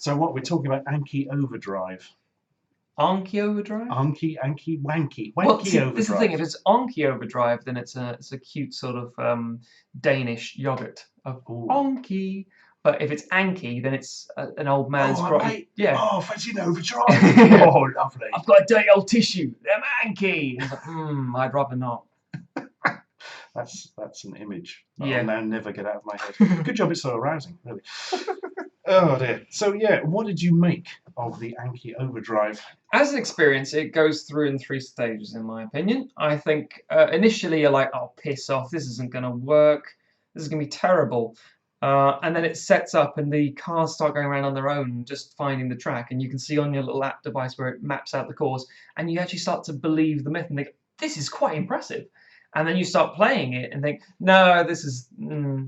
So what we're talking about? Anki Overdrive. Anki Overdrive? Wanky Well, see, this is the thing. Overdrive. If it's Anki Overdrive, then it's a cute sort of Danish yogurt of Ooh. Anki. But if it's Anki, then it's an old man's grotty. Mate. Yeah. Oh, fancy an overdrive. Oh, lovely. I've got a dirty old tissue. Them Anki. It's like, I'd rather not. That's an image that Yeah. I'll now never get out of my head. Good job it's so arousing, really. Oh dear. So yeah, what did you make of the Anki Overdrive? As an experience, it goes through in 3 stages, in my opinion. I think initially you're like, oh, piss off, this isn't going to work. This is going to be terrible. And then it sets up and the cars start going around on their own, just finding the track. And you can see on your little app device where it maps out the course. And you actually start to believe the myth and think, this is quite impressive. And then you start playing it and think, no, this is,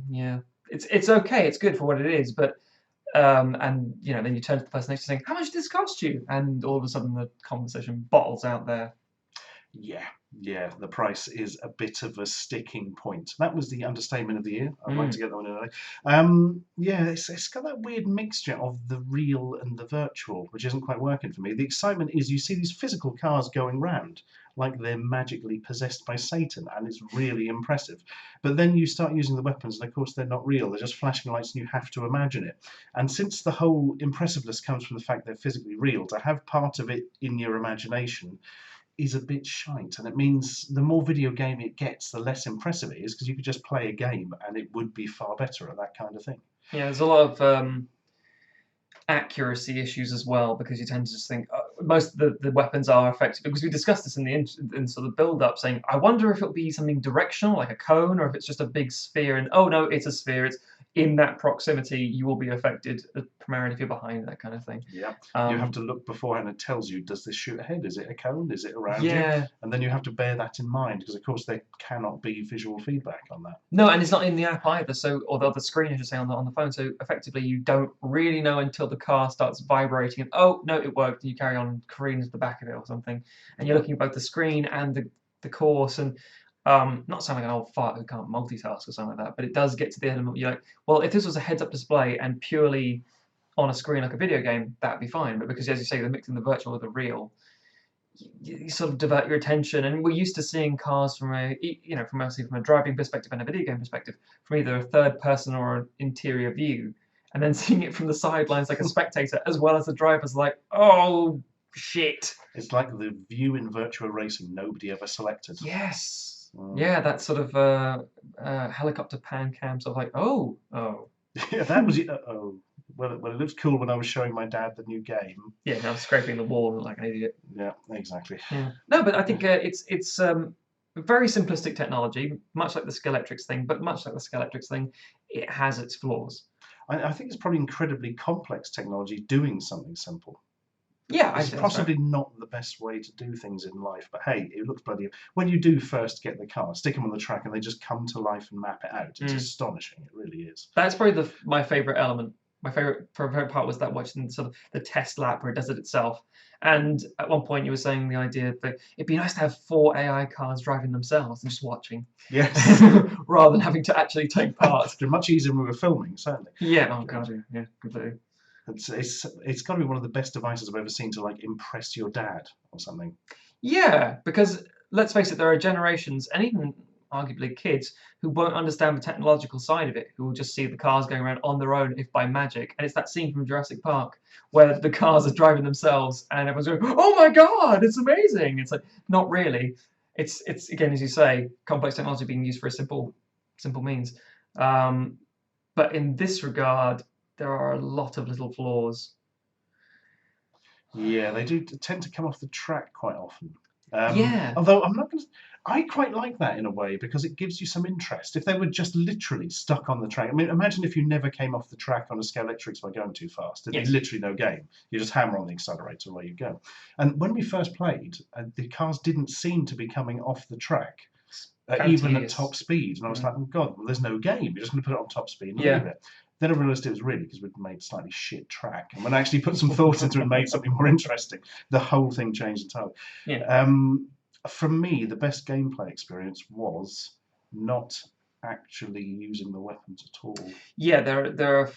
yeah, it's okay, it's good for what it is, but and then you turn to the person next to saying, how much did this cost you? And all of a sudden the conversation bottles out there. Yeah, the price is a bit of a sticking point. That was the understatement of the year. I'd like to get that one in early. Yeah, it's got that weird mixture of the real and the virtual, which isn't quite working for me. The excitement is you see these physical cars going round like they're magically possessed by Satan, and it's really impressive. But then you start using the weapons, and of course they're not real. They're just flashing lights, and you have to imagine it. And since the whole impressiveness comes from the fact they're physically real, to have part of it in your imagination is a bit shite, and it means the more video game it gets, the less impressive it is, because you could just play a game and it would be far better at that kind of thing. Yeah, there's a lot of accuracy issues as well, because you tend to just think most of the weapons are effective, because we discussed this in the in sort of build up, saying I wonder if it'll be something directional like a cone, or if it's just a big sphere, and oh no, it's a sphere, it's in that proximity you will be affected, primarily if you're behind, that kind of thing. Yeah, you have to look beforehand. It tells you, does this shoot ahead? Is it a cone? Is it around you? And then you have to bear that in mind, because of course there cannot be visual feedback on that. No, and it's not in the app either. So, or the screen, I should say, on the phone. So effectively, you don't really know until the car starts vibrating, and oh no, it worked, and you carry on careening to the back of it or something, and you're looking at both the screen and the course, and not sound like an old fart who can't multitask or something like that, but it does get to the element you're like, well, if this was a heads-up display and purely on a screen like a video game, that'd be fine. But because, as you say, they're mixing the virtual with the real, you sort of divert your attention. And we're used to seeing cars from from a driving perspective and a video game perspective, from either a third person or an interior view, and then seeing it from the sidelines like a spectator, as well as the driver's like, oh shit. It's like the view in virtual racing nobody ever selected. Yes. Yeah, that sort of helicopter pan cam, sort of like, oh. Yeah, that was it. Well, it looks cool when I was showing my dad the new game. Yeah, now I'm scraping the wall like an idiot. Yeah, exactly. Yeah. No, but I think it's very simplistic technology, much like the Scalextrics thing, but much like the Scalextrics thing, it has its flaws. I think it's probably incredibly complex technology doing something simple. Yeah, it's possibly not the best way to do things in life, but hey, it looks bloody. When you do first get the car, stick them on the track, and they just come to life and map it out. It's astonishing. It really is. That's probably my favourite element. My favourite part was that watching sort of the test lap where it does it itself. And at one point you were saying the idea that it'd be nice to have 4 AI cars driving themselves and just watching. Yes. Rather than having to actually take part. It's much easier when we were filming, certainly. Yeah. Oh god. Yeah. Completely. It's got to be one of the best devices I've ever seen to like impress your dad or something. Yeah, because let's face it, there are generations and even arguably kids who won't understand the technological side of it, who will just see the cars going around on their own if by magic. And it's that scene from Jurassic Park where the cars are driving themselves and everyone's going, oh my god, it's amazing. It's like, not really. It's again, as you say, complex technology being used for a simple means. But in this regard, there are a lot of little flaws. Yeah, they do tend to come off the track quite often. Yeah. Although I quite like that in a way, because it gives you some interest. If they were just literally stuck on the track, I mean, imagine if you never came off the track on a Scalextrics by going too fast. There'd be literally no game. You just hammer on the accelerator, away you go. And when we first played, the cars didn't seem to be coming off the track, even at top speed. And I was like, oh god, well, there's no game. You're just going to put it on top speed and leave it. Then I realised it was really because we'd made slightly shit track. And when I actually put some thought into it and made something more interesting, the whole thing changed entirely. Yeah. For me, the best gameplay experience was not actually using the weapons at all. Yeah, there are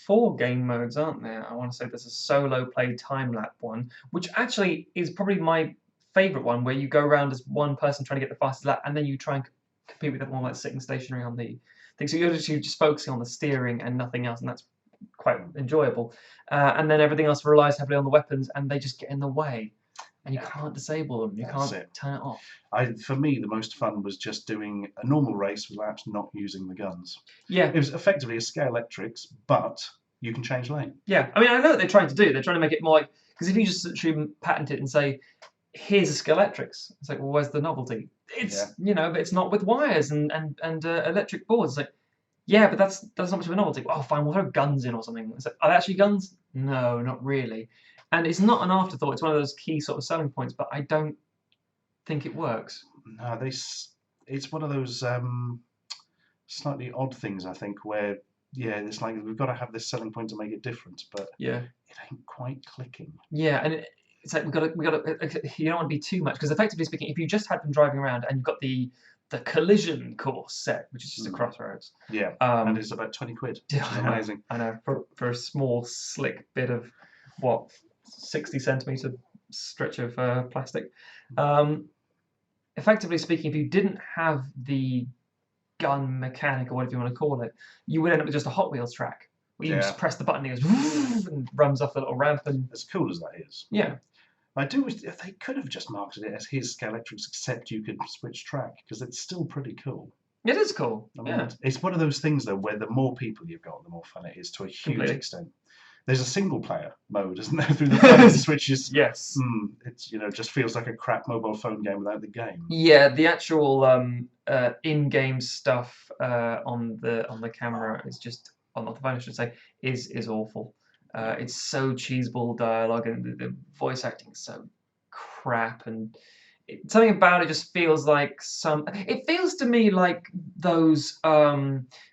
4 game modes, aren't there? I want to say there's a solo play time lapse one, which actually is probably my favourite one, where you go around as one person trying to get the fastest lap, and then you try and compete with everyone like sitting stationary on the thing. So you're actually just focusing on the steering and nothing else, and that's quite enjoyable. And then everything else relies heavily on the weapons, and they just get in the way. And you can't disable them. You can't turn it off. For me, the most fun was just doing a normal race with laps, not using the guns. Yeah. It was effectively a Scalextrics, but you can change lane. Yeah. I mean, I know what they're trying to do. They're trying to make it more like... Because if you just literally patent it and say, here's a Scalextrics, it's like, well, where's the novelty? It's, but it's not with wires and electric boards. It's like, yeah, but that's not much of a novelty. Well, fine, we'll throw guns in or something. It's like, are they actually guns? No, not really. And it's not an afterthought. It's one of those key sort of selling points, but I don't think it works. No, it's one of those slightly odd things, I think, where, it's like we've got to have this selling point to make it different, but it ain't quite clicking. Yeah, and it's like we got to. You don't want to be too much, because effectively speaking, if you just had them driving around and you've got the collision course set, which is just a crossroads. Yeah, and it's about 20 quid. Amazing. I know, for a small, slick bit of, 60 centimetre stretch of plastic. Effectively speaking, if you didn't have the gun mechanic, or whatever you want to call it, you would end up with just a Hot Wheels track, where you just press the button and it goes and runs off the little ramp. And as cool as that is. Yeah. I do wish they could have just marketed it as his Scalextrics, except you could switch track, because it's still pretty cool. It is cool. I mean, it's one of those things, though, where the more people you've got, the more fun it is, to a huge extent. There's a single player mode, isn't there, through the phones, which is yes, it's just feels like a crap mobile phone game without the game. Yeah, the actual in-game stuff on the camera is just on the phone, I should say, is awful. It's so cheeseball dialogue, and the voice acting is so crap, and something about it just feels like it feels to me like those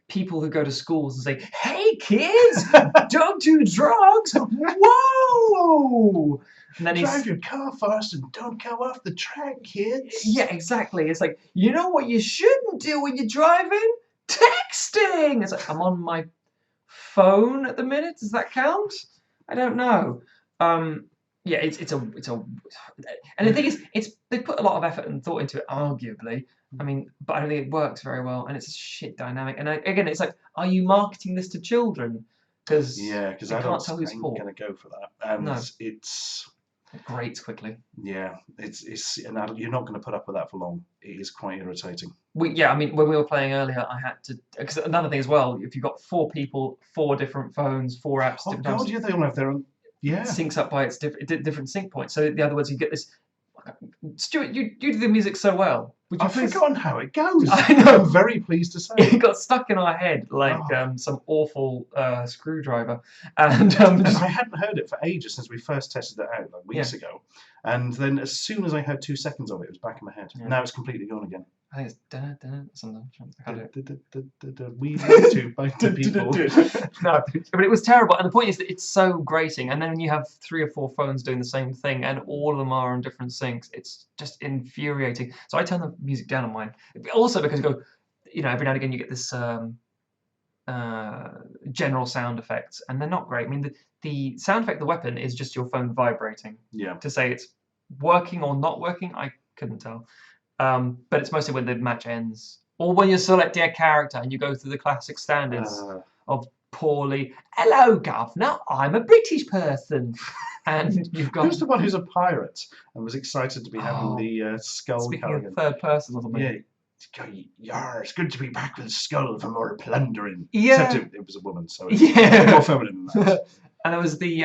people who go to schools and say, "Hey kids, don't do drugs." Whoa! And then drive your car fast and don't go off the track, kids. Yeah, exactly. It's like, you know what you shouldn't do when you're driving? Texting. It's like, I'm on my phone at the minute. Does that count? I don't know. Yeah, it's a and the thing is, they put a lot of effort and thought into it, arguably. I mean, but I don't think it works very well, and it's a shit dynamic. And again, it's like, are you marketing this to children? Because I can't tell who's for. Going to go for that, and it grates quickly. Yeah, it's and you're not going to put up with that for long. It is quite irritating. I mean, when we were playing earlier, I had to, because another thing as well, if you've got 4 people, 4 different phones, 4 apps, different times, yeah, they all have their own. Yeah, syncs up by its different sync points. So in other words, you get this. Stuart, you do the music so well. I've forgotten how it goes. I know. I'm very pleased to say. It got stuck in our head like some awful screwdriver. And I hadn't heard it for ages since we first tested it out, like weeks ago. And then as soon as I had 2 seconds of it, it was back in my head. Yeah. Now it's completely gone again. I think it's da-da-da something. We like to bite the people. No, but it was terrible. And the point is that it's so grating. And then when you have 3 or 4 phones doing the same thing, and all of them are on different syncs, it's just infuriating. So I turn the music down on mine. Also because you go, every now and again you get this general sound effects, and they're not great. I mean, the sound effect of the weapon is just your phone vibrating. Yeah. To say it's working or not working, I couldn't tell. But it's mostly when the match ends, or when you're selecting a character and you go through the classic standards of poorly, "Hello, governor, I'm a British person," and you've got. Who's the one who's a pirate and was excited to be having the skull? Speaking of third person or something. Yeah, it's good to be back with Skull for more plundering. Yeah. Except it was a woman, so it's more feminine than that. And there was the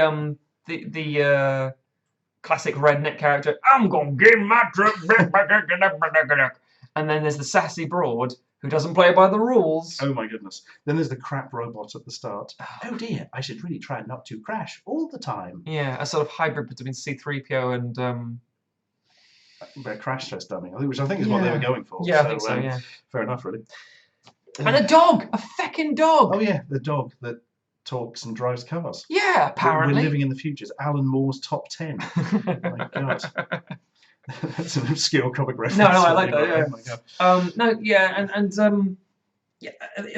classic redneck character, "I'm gonna give my truck back." And then there's the sassy broad who doesn't play by the rules. Oh my goodness. Then there's the crap robot at the start. Oh dear, I should really try not to crash all the time. Yeah, a sort of hybrid between C-3PO and crash test dummy, which I think is what they were going for. Yeah, I think so, yeah. Fair enough, really. And a dog! A feckin' dog! Oh yeah, the dog that talks and drives cars. Yeah, apparently. We're living in the future. It's Alan Moore's top 10. Oh my god. That's an obscure comic reference. No, I like that, yeah. Oh my god.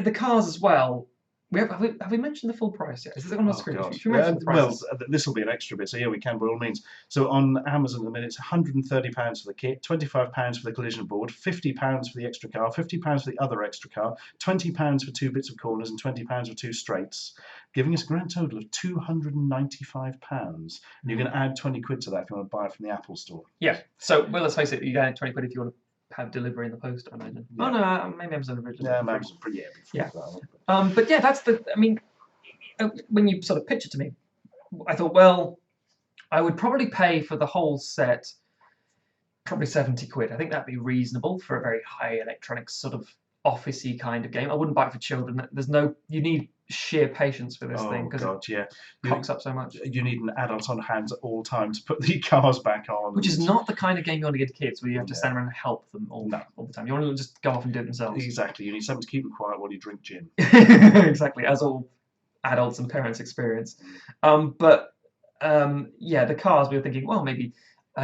The cars as well Have we mentioned the full price yet? Is this on the Oh screen? God. Should we mention the prices? This will be an extra bit, so yeah, we can by all means. So on Amazon at the minute, it's £130 for the kit, £25 for the collision board, £50 for the extra car, £50 for the other extra car, £20 for 2 bits of corners, and £20 for 2 straights, giving us a grand total of £295. And you're going to add 20 quid to that if you want to buy it from the Apple Store. Yeah. So, well, let's face it, you get 20 quid if you want to have delivery in the post, I imagine. Yeah. Oh no, maybe Amazon originally. Yeah, Amazon, Yeah. That, but yeah, that's the. I mean, when you sort of pitch it to me, I thought, well, I would probably pay for the whole set, probably 70 quid. I think that'd be reasonable for a very high electronics sort of officey kind of game. I wouldn't buy it for children. You need sheer patience for this thing because it cocks up so much. You need an adult on hand at all times to put the cars back on. Which is not the kind of game you want to give to kids where you have to stand around and help them all the time. You want to just go off and do it themselves. Exactly. You need something to keep them quiet while you drink gin. Exactly, as all adults and parents experience. Yeah, the cars, we were thinking, well, maybe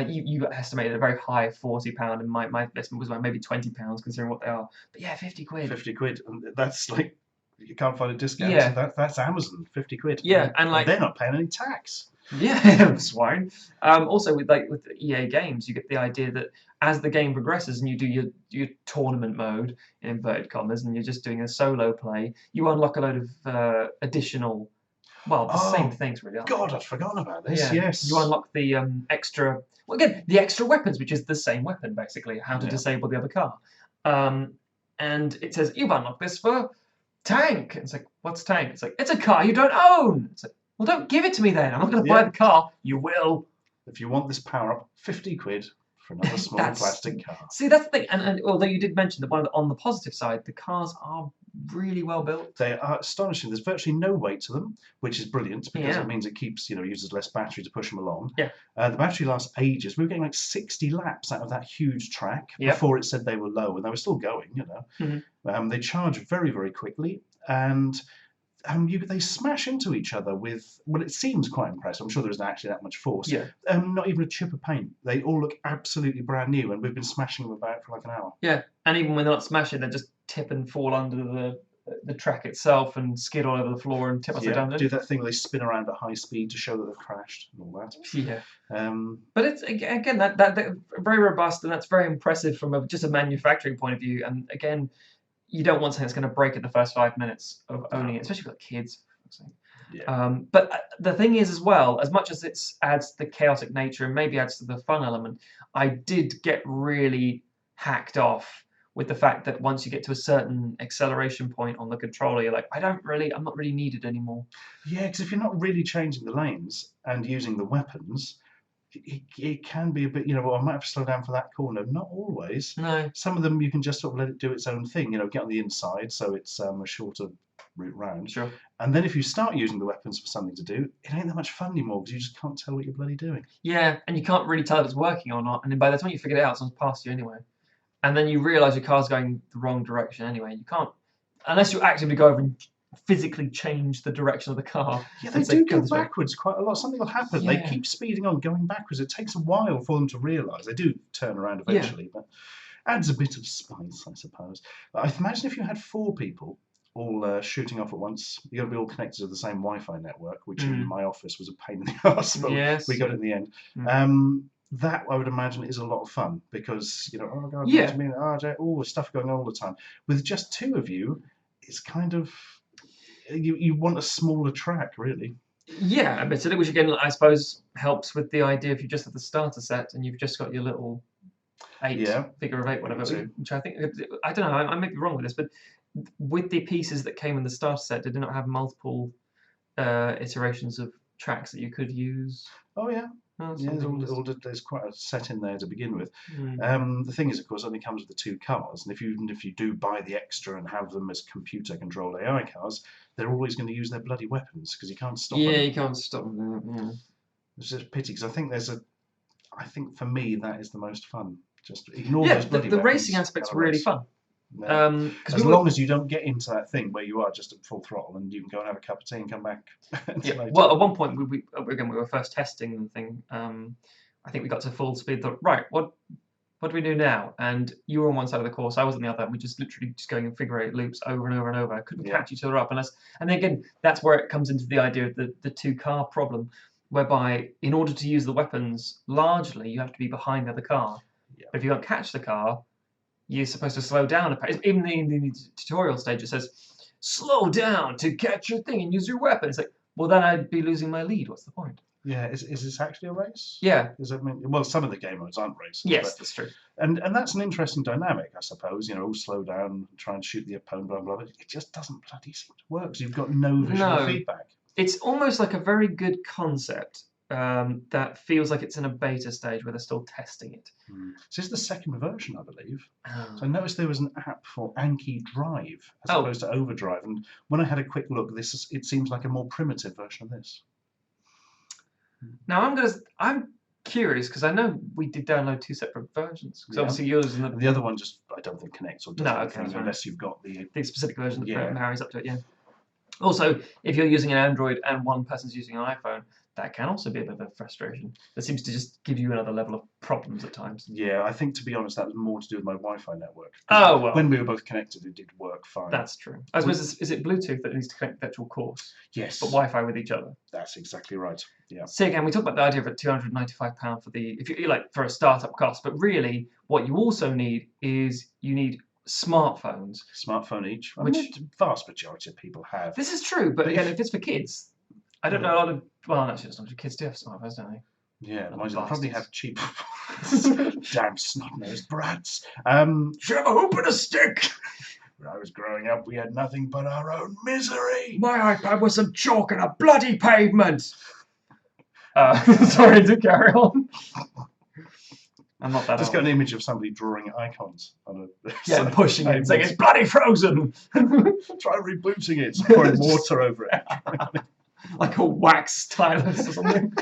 you estimated a very high £40, and my estimate was about maybe £20 considering what they are. But yeah, 50 quid. 50 quid. And that's like, you can't find a discount. Yeah. So that's Amazon, 50 quid. Yeah, and like they're not paying any tax. Yeah, swine. Also, with EA games, you get the idea that as the game progresses and you do your tournament mode in inverted commas, and you're just doing a solo play, you unlock a load of additional. Well, the same things really. God, I'd forgotten about this. Yeah. Yes. You unlock the extra. Well, again, the extra weapons, which is the same weapon basically. How to disable the other car. And it says you've unlocked this for tank. It's like, what's tank? It's like, it's a car you don't own. It's like, well, don't give it to me then. I'm not going to buy the car. You will. If you want this power up, 50 quid for another small plastic car. See, that's the thing. And although you did mention that on the positive side, the cars are really well built. They are astonishing. There's virtually no weight to them, which is brilliant because it means it keeps, uses less battery to push them along. Yeah. The battery lasts ages. We were getting like 60 laps out of that huge track before it said they were low, and they were still going, Mm-hmm. They charge very, very quickly, and they smash into each other with, well, it seems quite impressive. I'm sure there isn't actually that much force. Yeah. Not even a chip of paint. They all look absolutely brand new, and we've been smashing them about for like an hour. Yeah, and even when they're not smashing, they just tip and fall under the track itself and skid all over the floor and tip upside down. Do that thing where they spin around at high speed to show that they've crashed and all that. Yeah. But it's again that very robust, and that's very impressive from just a manufacturing point of view. And again, you don't want something that's going to break in the first 5 minutes of owning it, especially with kids. Yeah. But the thing is, as well, as much as it adds the chaotic nature and maybe adds to the fun element, I did get really hacked off with the fact that once you get to a certain acceleration point on the controller, you're like, I'm not really needed anymore. Yeah, because if you're not really changing the lanes and using the weapons, it can be a bit, I might have to slow down for that corner. Not always. No. Some of them you can just sort of let it do its own thing, get on the inside so it's a shorter route round. Sure. And then if you start using the weapons for something to do, it ain't that much fun anymore because you just can't tell what you're bloody doing. Yeah, and you can't really tell if it's working or not. And then by the time you figure it out, someone's past you anyway. And then you realise your car's going the wrong direction anyway. You can't, unless you actively go over and physically change the direction of the car. Yeah, they do go backwards quite a lot. Something will happen. Yeah. They keep speeding on, going backwards. It takes a while for them to realise. They do turn around eventually, but adds a bit of spice, I suppose. I imagine if you had 4 people all shooting off at once, you got to be all connected to the same Wi-Fi network, which in my office was a pain in the arse, but we got it in the end. That I would imagine is a lot of fun because oh god, stuff going on all the time. With just 2 of you, it's kind of you want a smaller track, really. Yeah, but which again I suppose helps with the idea if you just have the starter set and you've just got your little 8 figure of 8, whatever. Which I think, I don't know, I may be wrong with this, but with the pieces that came in the starter set, did it not have multiple iterations of tracks that you could use? Oh yeah. There's quite a set in there to begin with. The thing is, of course, it only comes with the 2 cars, and if you do buy the extra and have them as computer-controlled AI cars, they're always going to use their bloody weapons because you can't stop them. Yeah, you can't stop them. Yeah. It's just a pity because I think for me that is the most fun. Just ignore those bloody the weapons. racing aspect's really fun. Yeah. As long as you don't get into that thing where you are just at full throttle and you can go and have a cup of tea and come back. Well, at one point we were first testing the thing. I think we got to full speed. Thought, right, what what do we do now? And you were on one side of the course, I was on the other, and we just literally just going in figure 8 loops over and over and over. I couldn't catch each other up unless. And then again, that's where it comes into the idea of the 2-car problem, whereby in order to use the weapons, largely you have to be behind the other car. Yeah. But if you don't catch the car, you're supposed to slow down. Even in the tutorial stage, it says, slow down to catch your thing and use your weapon. It's like, well, then I'd be losing my lead. What's the point? Yeah, is this actually a race? Yeah. Well, some of the game modes aren't races. Yes, that's true. And that's an interesting dynamic, I suppose. Slow down, try and shoot the opponent, blah, blah, blah. It just doesn't bloody seem to work because you've got no visual feedback. It's almost like a very good concept that feels like it's in a beta stage where they're still testing it. So this is the second version, I believe. Oh. So I noticed there was an app for Anki Drive as opposed to Overdrive. And when I had a quick look, it seems like a more primitive version of this. Now I'm curious because I know we did download 2 separate versions. Because obviously yours and the other one just I don't think connects or does anything unless you've got the specific version that marries up to it. Yeah. Also, if you're using an Android and one person's using an iPhone, that can also be a bit of a frustration. That seems to just give you another level of problems at times. Yeah, I think, to be honest, that was more to do with my Wi-Fi network. Oh, well. When we were both connected, it did work fine. That's true. I suppose, is it Bluetooth that needs to connect the virtual course? Yes. But Wi-Fi with each other? That's exactly right, yeah. So again, we talked about the idea of a £295 for a startup cost, but really, what you also need is smartphones. Smartphone each, which the vast majority of people have. This is true, but again, if it's for kids, I don't know a lot of. Well, actually, it's not true. Kids do have smartphones, don't they? Yeah, they probably have cheap. Damn snot-nosed brats. Shove a hoop and a stick. When I was growing up, we had nothing but our own misery. My iPad was some chalk and a bloody pavement. Sorry to carry on. I'm not that. Just got an image of somebody drawing icons on a pushing it, saying it's bloody frozen. Try rebooting it, pouring water over it. Like a wax stylus or something.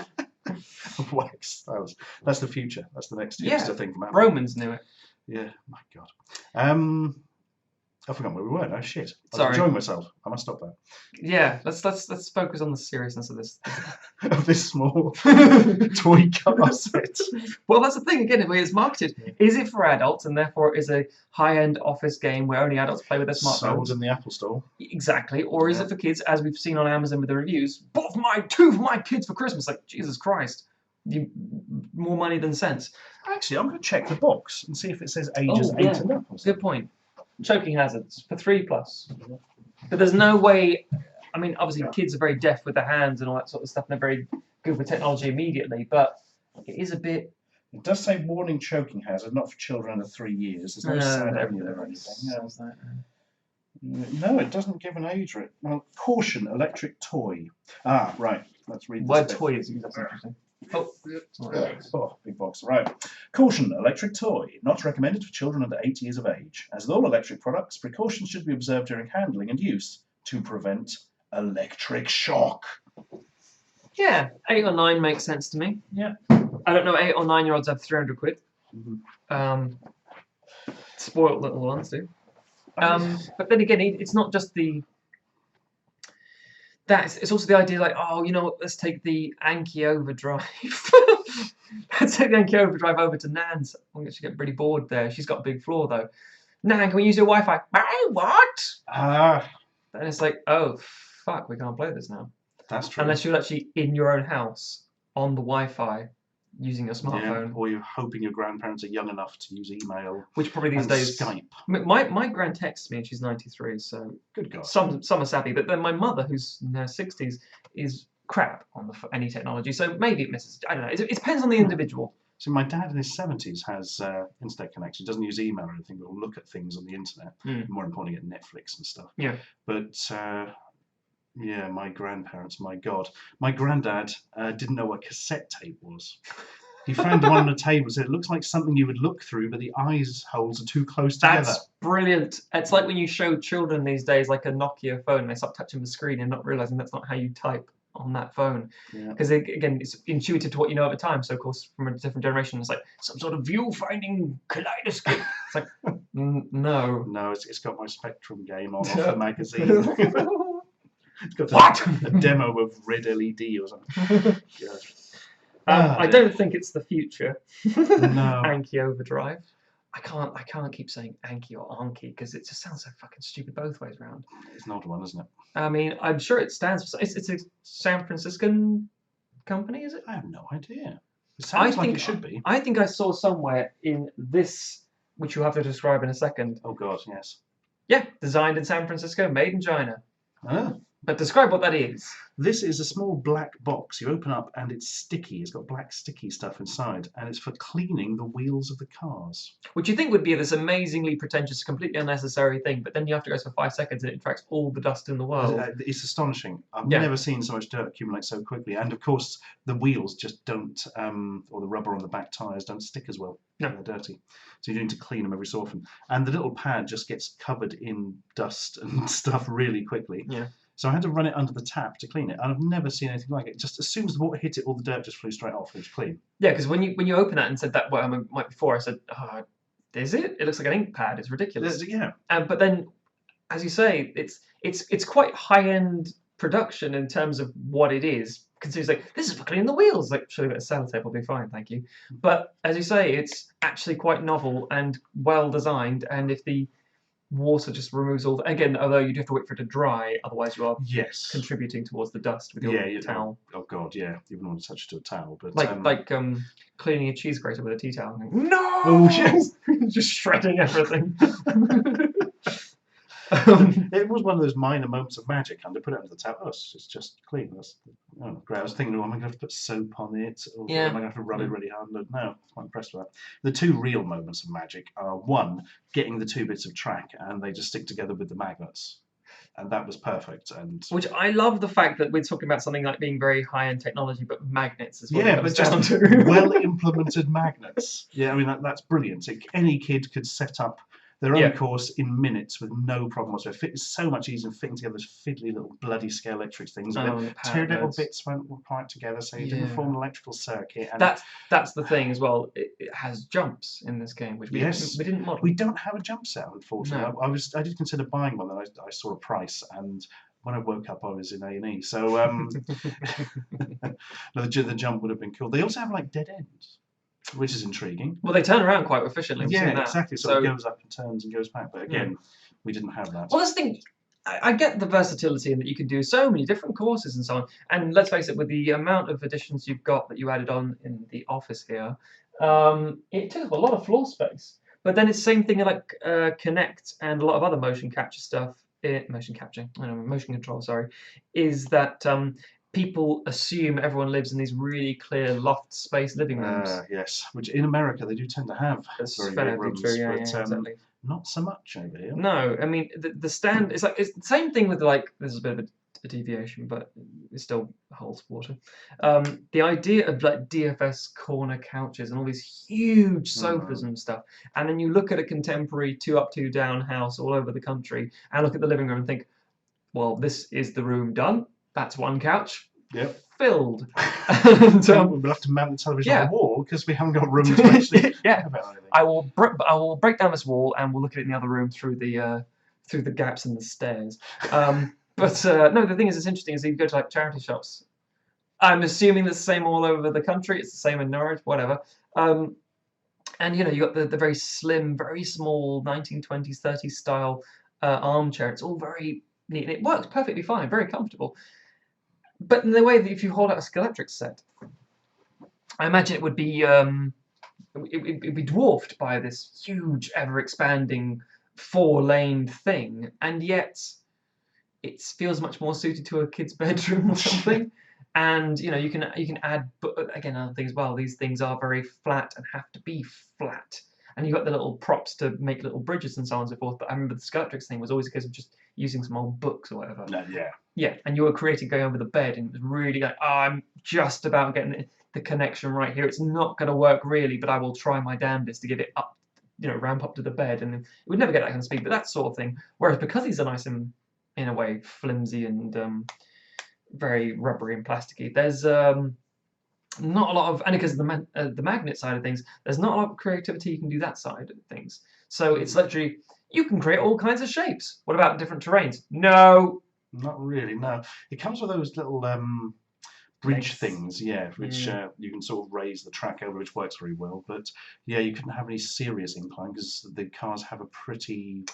Wax stylus. That's the future. That's the next hipster thing from Apple. Romans knew it. Yeah, my God. I forgot where we were now. Shit. I was enjoying myself. I must stop that. Yeah, let's focus on the seriousness of this. Of this small toy car set. Well, that's the thing. Again, the way it's marketed, is it for adults and therefore is a high-end office game where only adults play with their smartphones? Sold in the Apple Store. Exactly. Or is it for kids, as we've seen on Amazon with the reviews? Two for my kids for Christmas. Like, Jesus Christ, more money than sense. Actually, I'm going to check the box and see if it says ages 8 and up. Good point. Choking hazards for 3+. But there's no way. I mean, obviously, kids are very deft with their hands and all that sort of stuff, and they're very good with technology immediately. But it is a bit. It does say warning choking hazard, not for children under 3 years. There's no sad ending or anything. No, it doesn't give an age. Well, caution, electric toy. Ah, right. Let's read this. Word toy is that's interesting. Oh, big box. Right. Caution, electric toy. Not recommended for children under 8 years of age. As with all electric products, precautions should be observed during handling and use to prevent electric shock. Yeah, 8 or 9 makes sense to me. Yeah. I don't know, 8 or 9-year-olds have 300 quid. Spoiled little ones do. But then again, it's not just it's also the idea like, oh, you know what, let's take the Anki Overdrive. Let's take the Anki Overdrive over to Nan's. I'm going to get pretty bored there. She's got a big floor though. Nan, can we use your Wi-Fi? What? And it's like, oh, fuck, we can't play this now. That's true. Unless you're actually in your own house on the Wi-Fi using your smartphone. Yeah, or you're hoping your grandparents are young enough to use email. Which probably these days. Skype. My gran texts me and she's 93, so. Good God. Some are savvy, but then my mother, who's in her 60s, is crap on any technology, so maybe it misses. I don't know. It depends on the individual. So my dad in his 70s has internet connection. He doesn't use email or anything, but will look at things on the internet. More importantly, at Netflix and stuff. Yeah. But yeah, my grandparents, my God. My granddad didn't know what cassette tape was. He found one on the table, said it looks like something you would look through, but the eyes holes are too close together. That's brilliant. It's like when you show children these days like a Nokia phone, they start touching the screen and not realizing that's not how you type on that phone. Because again, it's intuitive to what you know at the time. So of course, from a different generation, it's like some sort of view-finding kaleidoscope. It's like, no. No, it's got my Spectrum game on off the magazine. It's got a demo of Red LED or something. I dear. don't think it's the future. No. Anki Overdrive. I can't keep saying Anki or Anki because it just sounds so fucking stupid both ways around. It's an odd one, isn't it? I mean, I'm sure it stands for. It's a San Franciscan company, is it? I have no idea. It sounds like it should be. I think I saw somewhere in this, which you'll have to describe in a second. Oh God, yes. Yeah, designed in San Francisco, made in China. Ah. But describe what that is. This is a small black box you open up and it's sticky. It's got black sticky stuff inside and it's for cleaning the wheels of the cars. Which you think would be this amazingly pretentious, completely unnecessary thing, but then you have to go for 5 seconds and it attracts all the dust in the world. It's astonishing. I've never seen so much dirt accumulate so quickly. And of course, the wheels just don't, or the rubber on the back tyres don't stick as well. No. They're dirty. So you need to clean them every so often. And the little pad just gets covered in dust and stuff really quickly. Yeah. So I had to run it under the tap to clean it, and I've never seen anything like it. Just as soon as the water hit it, all the dirt just flew straight off. It was clean. Yeah, because when you open that and said that might before, I said, oh, is it? It looks like an ink pad. It's ridiculous. Yeah. But then, as you say, it's quite high end production in terms of what it is. Considering like this is for cleaning the wheels. Like, surely a bit of sellotape will be fine, thank you. But as you say, it's actually quite novel and well designed. And if the water just removes all again, although you do have to wait for it to dry, otherwise you are contributing towards the dust with your towel. Oh God, yeah. You wouldn't want to touch it to a towel, but like cleaning a cheese grater with a tea towel. No, oh yes, just shredding everything. It was one of those minor moments of magic, and to put it under the tap, it's just clean. That's great. I was thinking, am I going to have to put soap on it? Or am I going to have to rub it really hard? No, I'm quite impressed with that. The two real moments of magic are one, getting the two bits of track, and they just stick together with the magnets. And that was perfect. And which I love the fact that we're talking about something like being very high-end technology, but magnets is what it comes down down to. Well-implemented magnets. Yeah, I mean, that's brilliant. Any kid could set up their own course in minutes with no problem whatsoever. It's so much easier than fitting together those fiddly little bloody scale-electric things. Two little bits won't quite together, so you didn't form an electrical circuit. And that's the thing as well. It has jumps in this game, which we didn't model. We don't have a jump set, unfortunately. No. I did consider buying one, and I saw a price, and when I woke up, I was in A&E. So the jump would have been cool. They also have like dead ends, which is intriguing. Well, they turn around quite efficiently. Yeah, exactly. So it goes up and turns and goes back. But again, we didn't have that. Well, that's the thing. I get the versatility in that you can do so many different courses and so on. And let's face it, with the amount of additions you've got that you added on in the office here, it took up a lot of floor space. But then it's the same thing like Connect and a lot of other motion capture stuff. Motion control, sorry, is that people assume everyone lives in these really clear loft space living rooms. Yes, which in America they do tend to have very big rooms, but exactly. Not so much over here. No, I mean the stand it's the same thing with like this is a bit of a deviation, but it still holds water. The idea of like DFS corner couches and all these huge sofas and stuff, and then you look at a contemporary 2 up 2 down house all over the country and look at the living room and think, well, this is the room done. That's one couch. Yep. Filled. And, we'll have to mount the television on the wall because we haven't got room to actually. I will break down this wall and we'll look at it in the other room through the gaps in the stairs. But no, the thing is, it's interesting is you go to like charity shops. I'm assuming it's the same all over the country. It's the same in Norwich, whatever. And you got the very slim, very small 1920s, 30s style armchair. It's all very neat. And it works perfectly fine, very comfortable. But in the way that if you hold out a Scalextric set, I imagine it would be it'd be dwarfed by this huge, ever-expanding 4-lane thing, and yet it feels much more suited to a kid's bedroom or something. And you can add, but again, other things. Well, these things are very flat and have to be flat. And you've got the little props to make little bridges and so on and so forth. But I remember the Scalextric thing was always a case of just using some old books or whatever. Yeah, and you were creating going over the bed, and it was really like, I'm just about getting the connection right here. It's not going to work really, but I will try my damnedest to get it up, ramp up to the bed. And it would never get that kind of speed, but that sort of thing. Whereas because these are nice and, in a way, flimsy and very rubbery and plasticky, there's not a lot of, and because of the magnet side of things, there's not a lot of creativity you can do that side of things. So it's literally, you can create all kinds of shapes. What about different terrains? No. Not really, no. It comes with those little bridge Legs. things, which you can sort of raise the track over, which works very well. But yeah, you couldn't have any serious incline because the cars have a pretty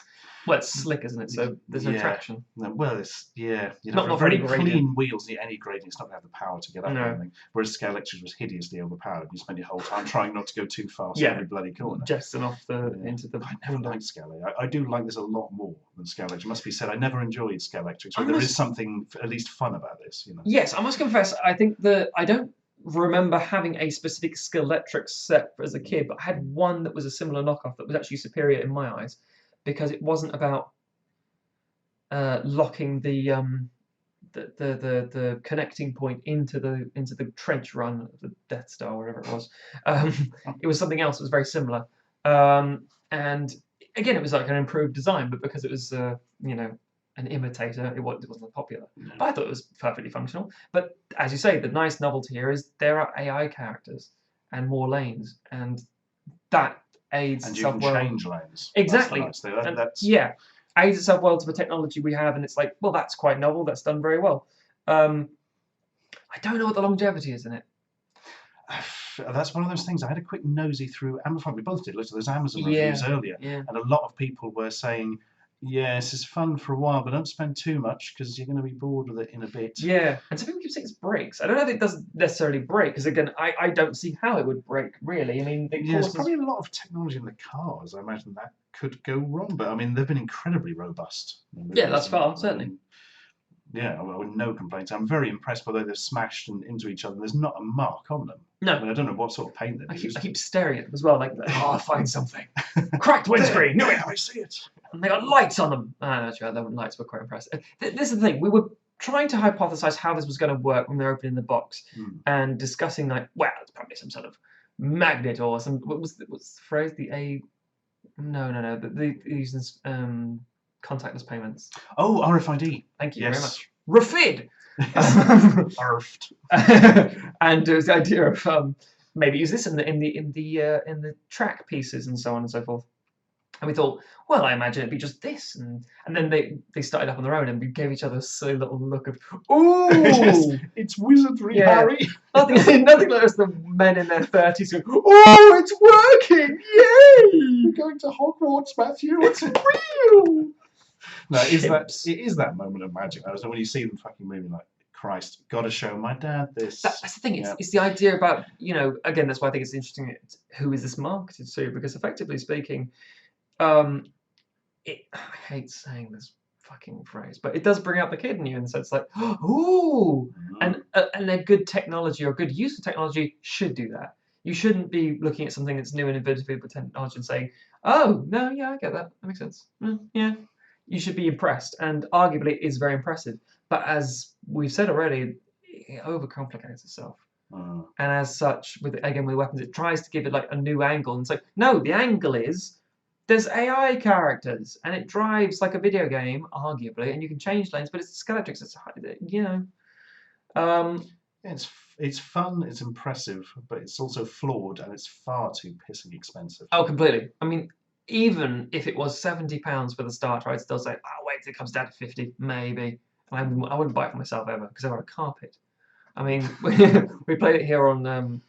Well, it's slick, isn't it? So there's no traction. No, well, it's you'd Not have for very any gradient. clean wheels. Any gradient, it's not going to have the power to get up No. or anything. Whereas scale electric was hideously overpowered. You spend your whole time trying not to go too fast Yeah. every bloody corner. Jetson off into the. I never liked scale electric. I do like this a lot more than scale electric. Must be said, I never enjoyed scale electric. So there is something at least fun about this, Yes, I must confess, I think I don't remember having a specific Skeletrix set as a kid, but I had one that was a similar knockoff that was actually superior in my eyes because it wasn't about locking the connecting point into the trench run of the Death Star, whatever it was. It was something else that was very similar, and again, it was like an improved design, but because it was an imitator, it wasn't popular. But I thought it was perfectly functional. But as you say, the nice novelty here is there are AI characters and more lanes, and that aids and you itself can well. change lanes. Exactly. That's the nice thing. That's... Yeah, aids itself well to the technology we have, and it's like, well, that's quite novel. That's done very well. I don't know what the longevity is in it. That's one of those things. I had a quick nosy through Amazon. We both did. Looked at those Amazon reviews earlier, and a lot of people were saying, yeah, this is fun for a while, but don't spend too much because you're going to be bored with it in a bit. Yeah, and some people keep saying it breaks. I don't know if it doesn't necessarily break, because again, I don't see how it would break, really. I mean, there's probably a lot of technology in the cars. I imagine that could go wrong, but I mean, they've been incredibly robust. Yeah, that's far, certainly. Yeah, well, no complaints. I'm very impressed by the way they've smashed into each other. There's not a mark on them. No. I mean, I don't know what sort of paint they've used. I keep staring at them as well, like, oh, I'll find something. Cracked windscreen! No, I see it. And they got lights on them. Actually, the lights were quite impressive. This is the thing. We were trying to hypothesize how this was going to work when they were opening the box and discussing, like, well, it's probably some sort of magnet or some... What's the phrase? No. They use this... contactless payments. Oh, RFID. Thank you very much. RFID. Arfed. And there was the idea of maybe use this in the track pieces and so on and so forth. And we thought, well, I imagine it'd be just this, and then they started up on their own, and we gave each other a silly little look of, ooh, it's wizardry, Harry. Nothing like us, the men in their 30s going, oh, it's working, yay! You're going to Hogwarts, Matthew. It's real. No, it is that moment of magic. So when you see them fucking moving, like, Christ, got to show my dad this. That's the thing. It's the idea about, again, that's why I think it's interesting. Who is this marketed to? Because effectively speaking, I hate saying this fucking phrase, but it does bring out the kid in you, and so it's like, ooh, and a good technology or good use of technology should do that. You shouldn't be looking at something that's new and innovative with technology and saying, oh no, yeah, I get that. That makes sense. Yeah. You should be impressed, and arguably it is very impressive. But as we've said already, it overcomplicates itself. And as such, with weapons, it tries to give it like a new angle, and it's like, no, the angle is there's AI characters, and it drives like a video game, arguably, and you can change lanes, but it's Skeletrix. It's fun, it's impressive, but it's also flawed, and it's far too pissing expensive. Oh, completely. I mean, even if it was £70 for the starter, I'd still say, oh, wait till it comes down to 50, maybe. And I wouldn't buy it for myself ever, because I want a carpet. I mean, we played it here on,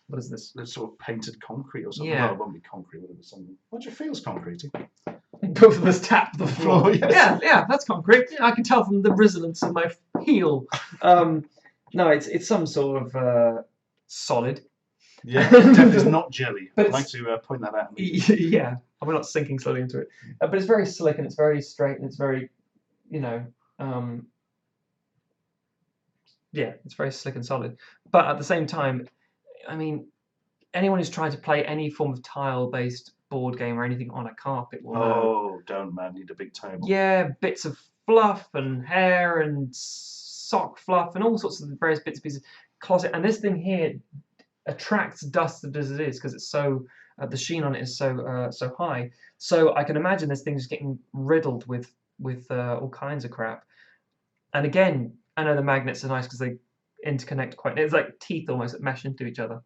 what is this? It's sort of painted concrete or something. Yeah. Well, it won't be concrete, but it was something. What do you feel is concretey? Both of us tapped the floor. Yes. Yeah, that's concrete. Yeah, I can tell from the resonance of my heel. No, it's some sort of solid. Yeah, definitely is not jelly. But I'd like to point that out. Yeah, we're not sinking slowly into it. But it's very slick, and it's very straight, and it's very, it's very slick and solid. But at the same time, I mean, anyone who's tried to play any form of tile-based board game or anything on a carpet will know. Oh, don't, man, need a big table. Yeah, bits of fluff and hair and sock fluff and all sorts of various bits and pieces. Closet, and this thing here attracts dust as it is because it's so the sheen on it is so high. So I can imagine this thing just getting riddled with all kinds of crap. And again, I know the magnets are nice because they interconnect quite. It's like teeth almost that mesh into each other.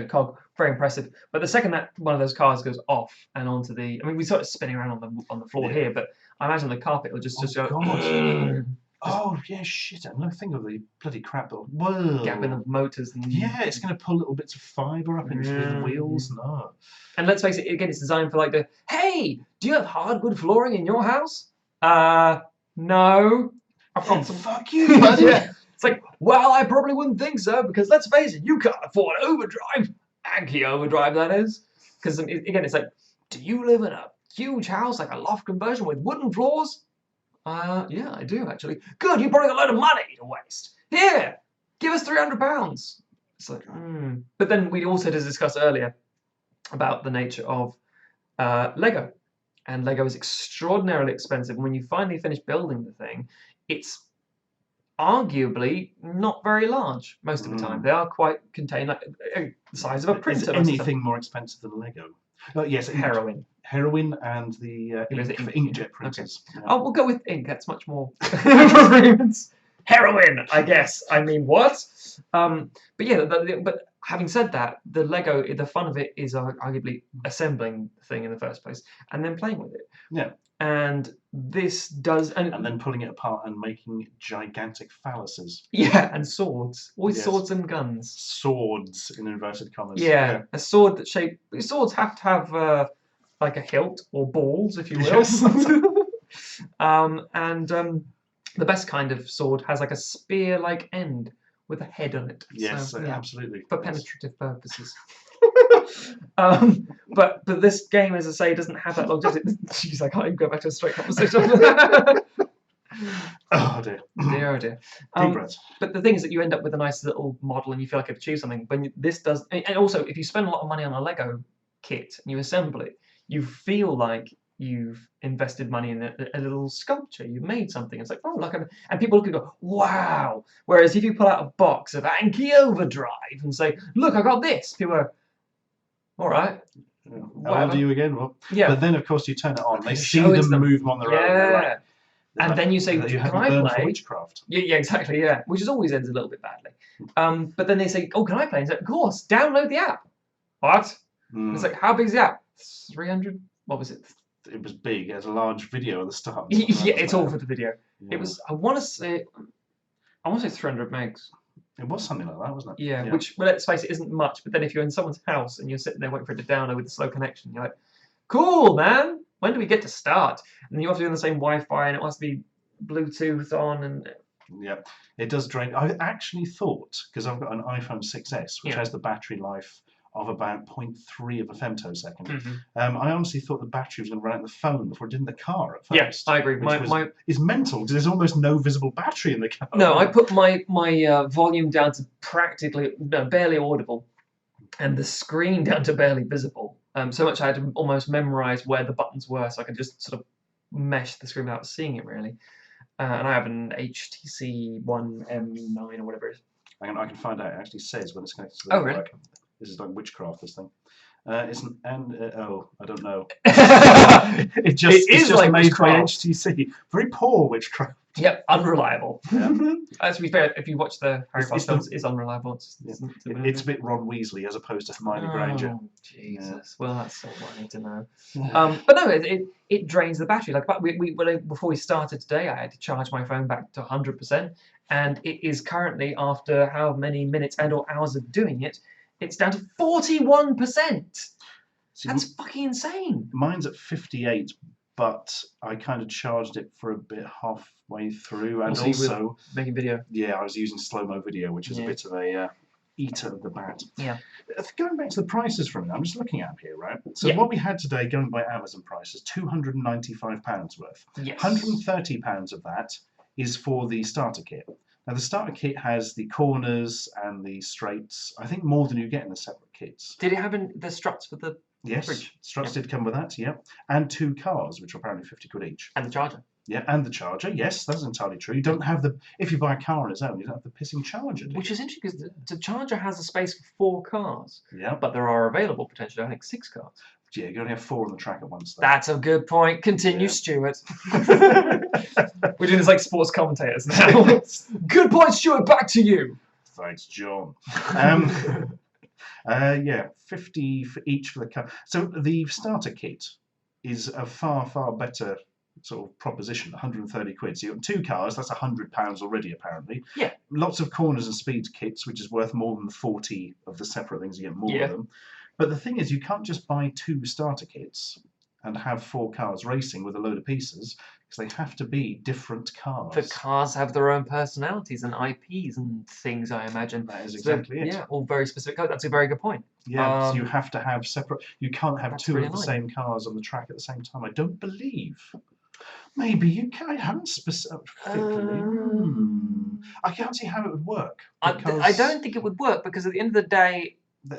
Cog, very impressive. But the second that one of those cars goes off and onto the, I mean, we sort of spinning around on the floor here, but I imagine the carpet will just go. God. Oh yeah, shit! I'm not thinking of the bloody crap. Whoa! Gap in the motors. And, Yeah, it's going to pull little bits of fibre up into the wheels. No. And let's face it, again, it's designed for like the, hey, do you have hardwood flooring in your house? No. I've got some. Fuck you, buddy. Yeah. It's like, well, I probably wouldn't think so, because let's face it, you can't afford overdrive. Anki Overdrive, that is. Because, again, it's like, do you live in a huge house, like a loft conversion with wooden floors? Yeah, I do, actually. Good, you probably got a load of money to waste. Here, give us £300. It's like, But then we also discussed earlier about the nature of Lego. And Lego is extraordinarily expensive. When you finally finish building the thing, it's arguably not very large most of the time. They are quite contained, like the size of a printer. Is anything more expensive than Lego? Yes, heroin. Heroin and the inkjet printers. Okay. Yeah. Oh, we'll go with ink. That's much more. Heroin, I guess. I mean, what? But yeah, but having said that, the Lego, the fun of it is arguably assembling the thing in the first place and then playing with it. Yeah. And this does, and then pulling it apart and making gigantic phalluses. Yeah, and swords, always swords and guns. Swords in inverted commas. Yeah, a sword that shape. Swords have to have like a hilt or balls, if you will. Yes. The best kind of sword has like a spear-like end with a head on it. Yes, so, yeah, absolutely. for penetrative purposes. But this game, as I say, doesn't have that longevity. Jeez, I can't even go back to a straight conversation. Oh dear. Dear, oh dear. Deep breath. But the thing is that you end up with a nice little model and you feel like you've achieved something. When this does, and also if you spend a lot of money on a Lego kit and you assemble it, you feel like you've invested money in a little sculpture. You've made something. It's like, oh, look, and people look and go, wow. Whereas if you pull out a box of Anki Overdrive and say, look, I got this, people are, all right. How old are you again? Well, yeah. But then, of course, you turn it on. They see them move on their own. Yeah. And then you say, can I play? Witchcraft. Yeah, exactly, yeah. Which is always ends a little bit badly. But then they say, oh, can I play? And say, of course, download the app. What? It's like, how big is the app? 300? What was it? It was big. It had a large video at the start. Yeah, it's all for the video. Yeah. It was, I want to say 300 megs. It was something like that, wasn't it? Yeah, which, well, let's face it, isn't much. But then if you're in someone's house and you're sitting there waiting for it to download with a slow connection, you're like, cool, man. When do we get to start? And you have to be on the same Wi-Fi, and it must be Bluetooth on. And yeah, it does drain. I actually thought, because I've got an iPhone 6S, which has the battery life of about 0.3 of a femtosecond. I honestly thought the battery was going to run out the phone before it did in the car at first. Yeah, I agree. It's mental because there's almost no visible battery in the car. No, I put my volume down to practically barely audible, and the screen down to barely visible. So much I had to almost memorize where the buttons were, so I could just sort of mesh the screen without seeing it really. And I have an HTC One M9 or whatever it is. I can find out. It actually says when it's connected to the network. Really? This is like witchcraft, this thing. It's an I don't know. It's just like made by HTC. Very poor witchcraft. Yep, unreliable. Yeah. To be fair, if you watch the Harry Potter films, it's unreliable. It's a bit Ron Weasley as opposed to Hermione Granger. Jesus. Yeah. Well, that's all I need to know. But no, it drains the battery. Like before we started today, I had to charge my phone back to 100%, and it is currently, after how many minutes and/or hours of doing it, it's down to 41%. That's fucking insane. Mine's at 58, but I kind of charged it for a bit halfway through, and also making video. Yeah, I was using slow-mo video, which is a bit of a eater of the bat. Yeah. Going back to the prices for a minute, I'm just looking at here, right? So what we had today, going by Amazon prices, £295 worth. Yes. £130 of that is for the starter kit. Now, the starter kit has the corners and the straights, I think more than you get in the separate kits. Did it have the struts with the Yes, struts did come with that, yeah. And 2 cars, which are apparently 50 quid each. And the charger. Yeah, and the charger, yes, that's entirely true. You don't have if you buy a car on its own, you don't have the pissing charger, do you? Which is interesting, because the charger has a space for 4 cars. Yeah. But there are available, potentially, I think, 6 cars. Yeah, you can only have 4 on the track at once, though. That's a good point. Continue, Stuart. We're doing this like sports commentators now. Good point, Stuart. Back to you. Thanks, John. Yeah, 50 for each for the car. So the starter kit is a far, far better sort of proposition, 130 quid. So you've got 2 cars, that's £100 already, apparently. Yeah. Lots of corners and speed kits, which is worth more than 40 of the separate things. You get more Yeah. of them. But the thing is, you can't just buy 2 starter kits and have 4 cars racing with a load of pieces, because they have to be different cars. The cars have their own personalities and IPs and things, I imagine. That is exactly it. Yeah, all very specific code. That's a very good point. Yeah, so you have to have separate. You can't have 2 really of the same cars on the track at the same time. I don't believe. Maybe you can. I haven't specifically. I can't see how it would work. I don't think it would work, because at the end of the day,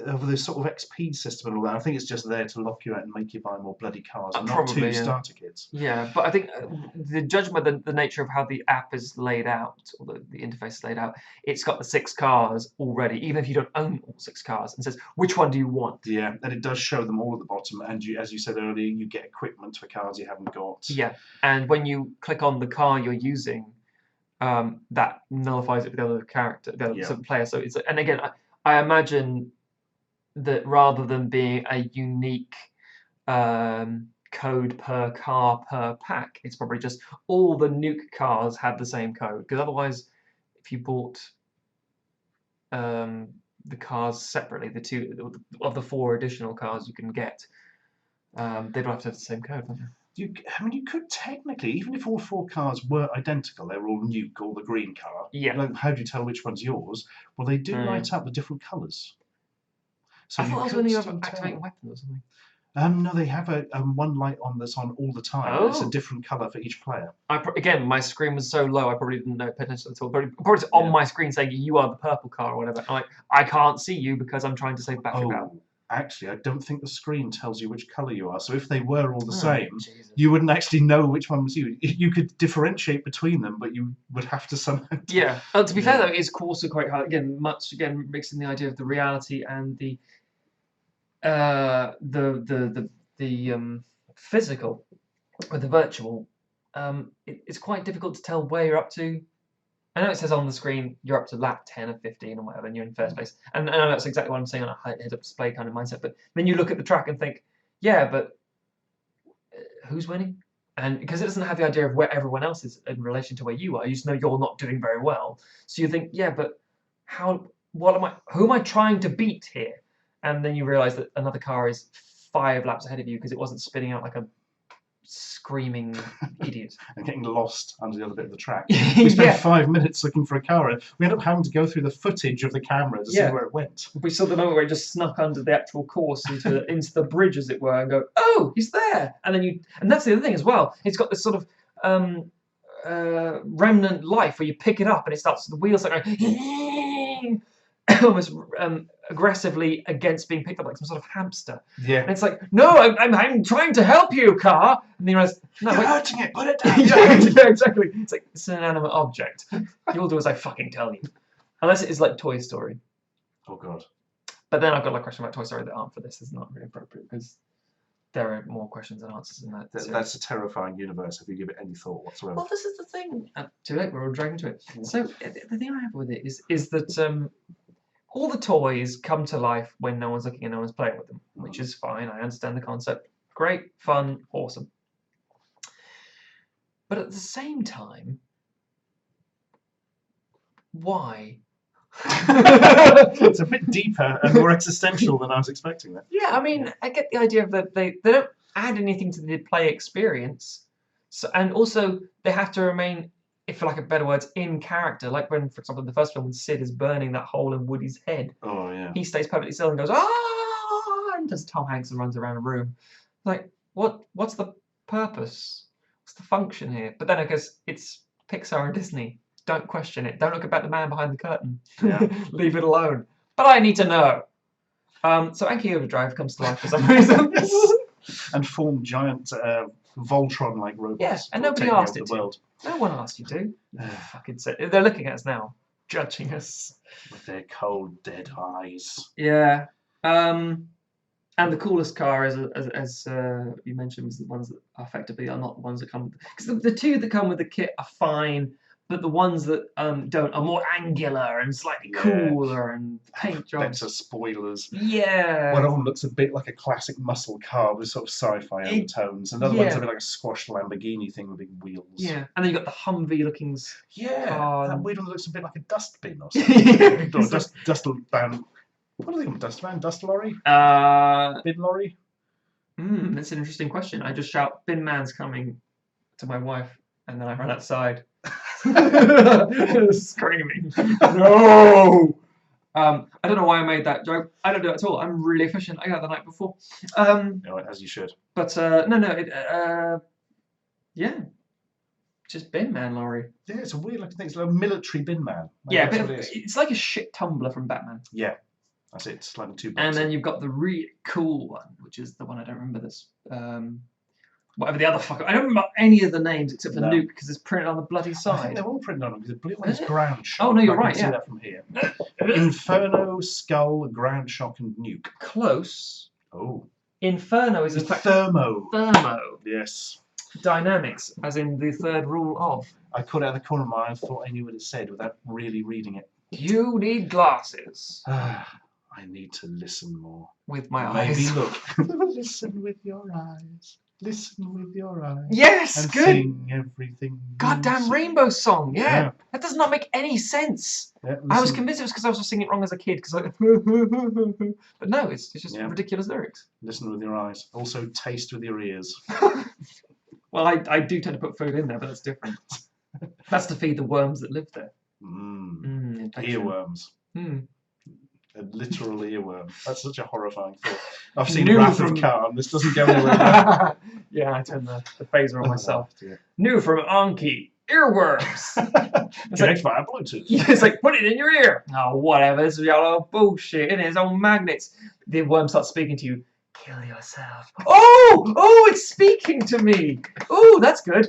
over this sort of XP system and all that, I think it's just there to lock you out and make you buy more bloody cars, and not probably, 2 yeah. starter kits. Yeah, but I think the judgment, the nature of how the app is laid out, or the interface is laid out, it's got the 6 cars already, even if you don't own all 6 cars, and says, which one do you want? Yeah, and it does show them all at the bottom, and you, as you said earlier, you get equipment for cars you haven't got. Yeah, and when you click on the car you're using, that nullifies it for the other character, the other sort of player. So it's, and again, I imagine that rather than being a unique code per car per pack, it's probably just all the nuke cars have the same code, because otherwise, if you bought the cars separately, the 2 of the 4 additional cars you can get, they'd have to have the same code, wouldn't they? I mean, you could technically, even if all 4 cars were identical, they were all nuke or the green car. Yeah. Like, how do you tell which one's yours? Well, they do light up with different colours. So I thought that was when you have activating weapons or something. No, they have a one light on that's on all the time. Oh. It's a different colour for each player. Again, my screen was so low, I probably didn't know potential at all. But probably on my screen saying you are the purple car or whatever. I'm like, I can't see you because I'm trying to save battery power. Actually, I don't think the screen tells you which colour you are. So if they were all the same, Jesus. you wouldn't actually know which one was you. You could differentiate between them, but you would have to somehow. Yeah. To be fair, though, it is also quite hard. Again, mixing the idea of the reality and the physical with the virtual. It's quite difficult to tell where you're up to. I know it says on the screen you're up to lap 10 or 15 or whatever, and you're in first place. And I know that's exactly what I'm saying on a head-up display kind of mindset. But then you look at the track and think, yeah, but who's winning? And because it doesn't have the idea of where everyone else is in relation to where you are, you just know you're not doing very well. So you think, yeah, but who am I trying to beat here? And then you realise that another car is 5 laps ahead of you because it wasn't spinning out like a screaming idiot. And getting lost under the other bit of the track. We spent 5 minutes looking for a car, and we ended up having to go through the footage of the camera to see where it went. We saw the moment where it just snuck under the actual course into the bridge, as it were, and go, oh, he's there. And then and that's the other thing as well. It's got this sort of remnant life where you pick it up and it starts, the wheels are going almost aggressively against being picked up like some sort of hamster. Yeah. And it's like, no, I'm trying to help you, car. And then you realize, no, you're hurting it, put it down. Yeah, exactly. It's like, it's an inanimate object. You'll do as I fucking tell you. Unless it is like Toy Story. Oh, God. But then I've got a question about Toy Story that aren't for this. It's not really appropriate because there are more questions and answers in that. That's a terrifying universe if you give it any thought whatsoever. Well, this is the thing. Too late, we're all dragging to it. So the thing I have with it is that all the toys come to life when no one's looking and no one's playing with them, which is fine. I understand the concept. Great, fun, awesome. But at the same time, why? It's a bit deeper and more existential than I was expecting that. Yeah, I mean, I get the idea of that they don't add anything to the play experience. So, and also, they have to remain, if for lack of better words, in character. Like when, for example, in the first film, when Sid is burning that hole in Woody's head. Oh, yeah. He stays perfectly still and goes, ah, and does Tom Hanks and runs around a room. Like, what's the purpose? What's the function here? But then I guess it's Pixar and Disney. Don't question it. Don't look about the man behind the curtain. Yeah. Leave it alone. But I need to know. So Anki Overdrive comes to life for some reason. And form giant Voltron-like robots. Yeah, and nobody asked it to. No one asked you to. Fucking say. They're looking at us now, judging us with their cold, dead eyes. Yeah. And the coolest car, as you mentioned, was the ones that effectively are not the ones that come. Because the 2 that come with the kit are fine, but the ones that don't are more angular and slightly cooler and paint jobs. Better spoilers. Yeah. One of them looks a bit like a classic muscle car with sort of sci-fi undertones. Another one's a bit like a squashed Lamborghini thing with big wheels. Yeah, and then you've got the Humvee-looking car. That weird one that looks a bit like a dustbin or something. Or dust van. What are they called? Dust van? Dust lorry? Bin lorry? That's an interesting question. I just shout, "Bin man's coming," to my wife, and then I run outside. Screaming. No! I don't know why I made that joke. I don't do it at all. I'm really efficient. I got it the night before. As you should. But yeah. Just bin man lorry. Yeah, it's a weird looking thing. It's like a military bin man. Yeah, it's like a shit tumbler from Batman. Yeah. That's it. It's like two boxes. And then you've got the really cool one, which is the one I don't remember this. Whatever the other fuck. I don't remember any of the names except for Nuke because it's printed on the bloody side. I think they're all printed on them because the blue one is ground shock. Oh no, you're right. I can see that from here. Inferno, Skull, Ground Shock, and Nuke. Close. Oh. Inferno is in fact Thermo. Yes. Dynamics, as in the third rule of. I caught it out of the corner of my eye and thought I knew what it said without really reading it. You need glasses. I need to listen more. With my Maybe eyes. Look. Listen with your eyes. Listen with your eyes. Yes, and good. Sing everything. Goddamn rainbow song. Yeah. That does not make any sense. Yeah, I was convinced it was because I was just singing it wrong as a kid. But no, it's just ridiculous lyrics. Listen with your eyes. Also taste with your ears. Well, I do tend to put food in there, but that's different. That's to feed the worms that live there. Earworms. A literal earworm. That's such a horrifying thought. I've seen New Wrath of Khan. This doesn't go anywhere. Yeah, I turned the phaser on myself. New from Anki. Earworms. Connect via Bluetooth. It's like, put it in your ear. Oh, whatever. This is yellow bullshit. It is all magnets. The worm starts speaking to you. Kill yourself. Oh, it's speaking to me. Oh, that's good.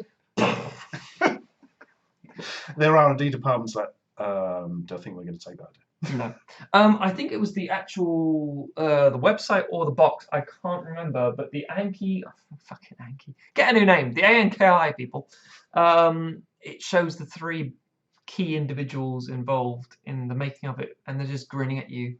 There are indeed departments that don't think we're going to take that. No. I think it was the actual the website or the box. I can't remember, but the Anki, fucking Anki, get a new name. The ANKI people. It shows the three key individuals involved in the making of it, and they're just grinning at you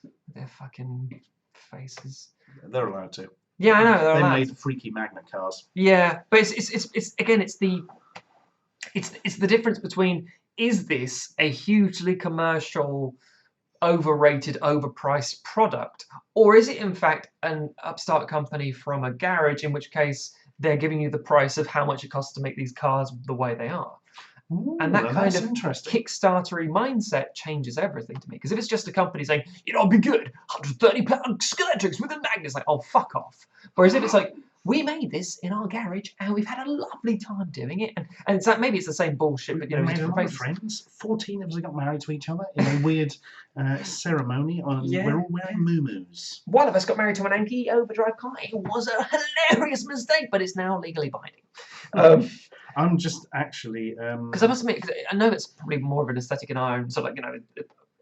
with their fucking faces. They're allowed to. Yeah, I know. They made freaky magnet cars. Yeah, but it's again, it's the difference between, is this a hugely commercial, overrated, overpriced product, or is it in fact an upstart company from a garage, in which case they're giving you the price of how much it costs to make these cars the way they are? Ooh, and that kind of Kickstarter-y mindset changes everything to me. Because if it's just a company saying, it'll be good, £130 Skeletrix with a magnet, it's like, oh, fuck off. Whereas if it's like, we made this in our garage and we've had a lovely time doing it, and it's that, maybe it's the same bullshit, but you know, we made a lot different of friends. 14 of us got married to each other in a weird ceremony. We're all wearing muumuus. One of us got married to an Anki Overdrive car. It was a hilarious mistake, but it's now legally binding. I'm just actually because I must admit, cause I know it's probably more of an aesthetic in our own sort of, like, you know,